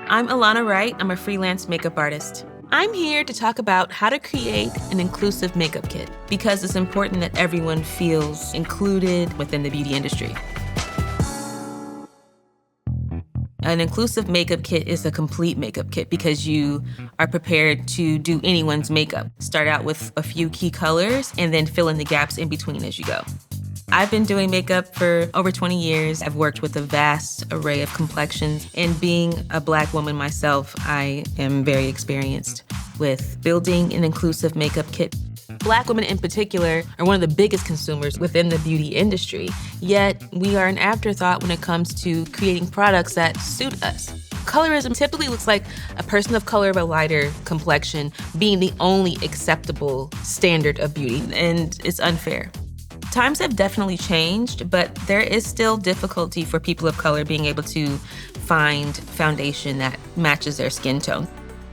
I'm Alana Wright. I'm a freelance makeup artist. I'm here to talk about how to create an inclusive makeup kit because it's important that everyone feels included within the beauty industry. An inclusive makeup kit is a complete makeup kit because you are prepared to do anyone's makeup. Start out with a few key colors and then fill in the gaps in between as you go. I've been doing makeup for over 20 years. I've worked with a vast array of complexions, and being a Black woman myself, I am very experienced with building an inclusive makeup kit. Black women in particular are one of the biggest consumers within the beauty industry, yet we are an afterthought when it comes to creating products that suit us. Colorism typically looks like a person of color of a lighter complexion being the only acceptable standard of beauty, and it's unfair. Times have definitely changed, but there is still difficulty for people of color being able to find foundation that matches their skin tone.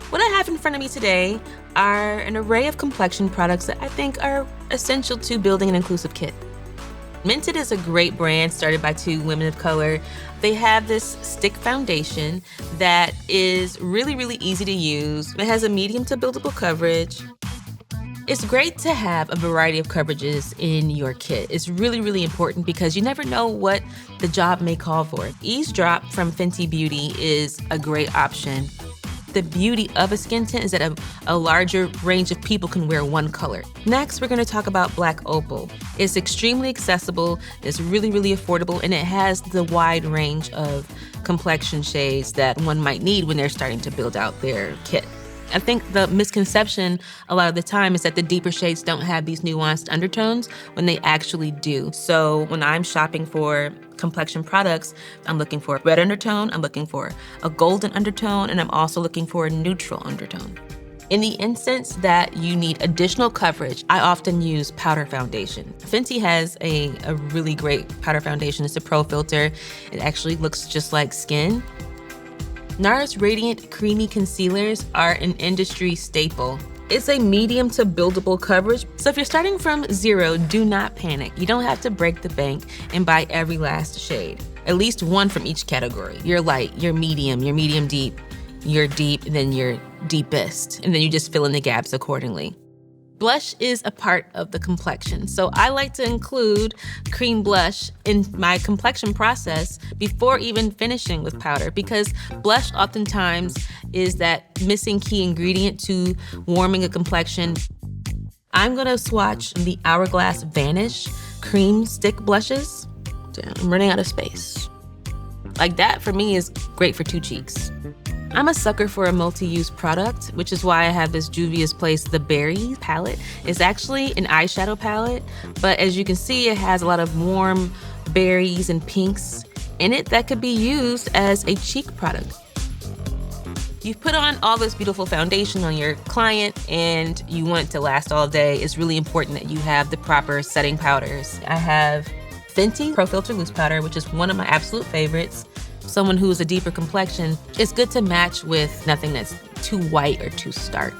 What I have in front of me today are an array of complexion products that I think are essential to building an inclusive kit. Mented is a great brand started by two women of color. They have this stick foundation that is really, really easy to use. It has a medium to buildable coverage. It's great to have a variety of coverages in your kit. It's really, really important because you never know what the job may call for. Eavesdrop from Fenty Beauty is a great option. The beauty of a skin tint is that a larger range of people can wear one color. Next, we're gonna talk about Black Opal. It's extremely accessible, it's really, really affordable, and it has the wide range of complexion shades that one might need when they're starting to build out their kit. I think the misconception a lot of the time is that the deeper shades don't have these nuanced undertones when they actually do. So when I'm shopping for complexion products, I'm looking for a red undertone, I'm looking for a golden undertone, and I'm also looking for a neutral undertone. In the instance that you need additional coverage, I often use powder foundation. Fenty has a really great powder foundation. It's a pro filter. It actually looks just like skin. NARS Radiant Creamy Concealers are an industry staple. It's a medium to buildable coverage, so if you're starting from zero, do not panic. You don't have to break the bank and buy every last shade. At least one from each category. Your light, your medium deep, your deep, and then your deepest. And then you just fill in the gaps accordingly. Blush is a part of the complexion, so I like to include cream blush in my complexion process before even finishing with powder because blush oftentimes is that missing key ingredient to warming a complexion. I'm gonna swatch the Hourglass Vanish cream stick blushes. Damn, I'm running out of space. Like that for me is great for two cheeks. I'm a sucker for a multi-use product, which is why I have this Juvia's Place The Berry palette. It's actually an eyeshadow palette, but as you can see, it has a lot of warm berries and pinks in it that could be used as a cheek product. You've put on all this beautiful foundation on your client and you want it to last all day. It's really important that you have the proper setting powders. I have Fenty Pro Filter Loose Powder, which is one of my absolute favorites. Someone who is a deeper complexion, it's good to match with nothing that's too white or too stark.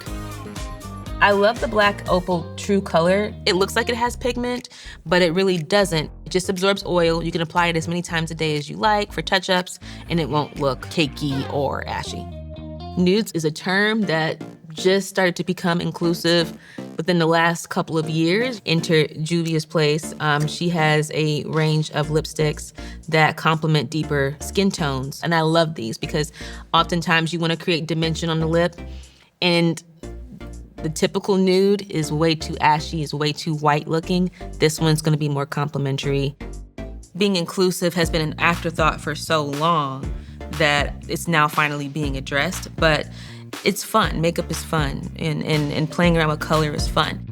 I love the Black Opal True Color. It looks like it has pigment, but it really doesn't. It just absorbs oil. You can apply it as many times a day as you like for touch-ups, and it won't look cakey or ashy. Nudes is a term that just started to become inclusive within the last couple of years. Enter Juvia's Place. She has a range of lipsticks that complement deeper skin tones. And I love these because oftentimes you want to create dimension on the lip and the typical nude is way too ashy, is way too white looking. This one's going to be more complimentary. Being inclusive has been an afterthought for so long that it's now finally being addressed, but it's fun. Makeup is fun, and playing around with color is fun.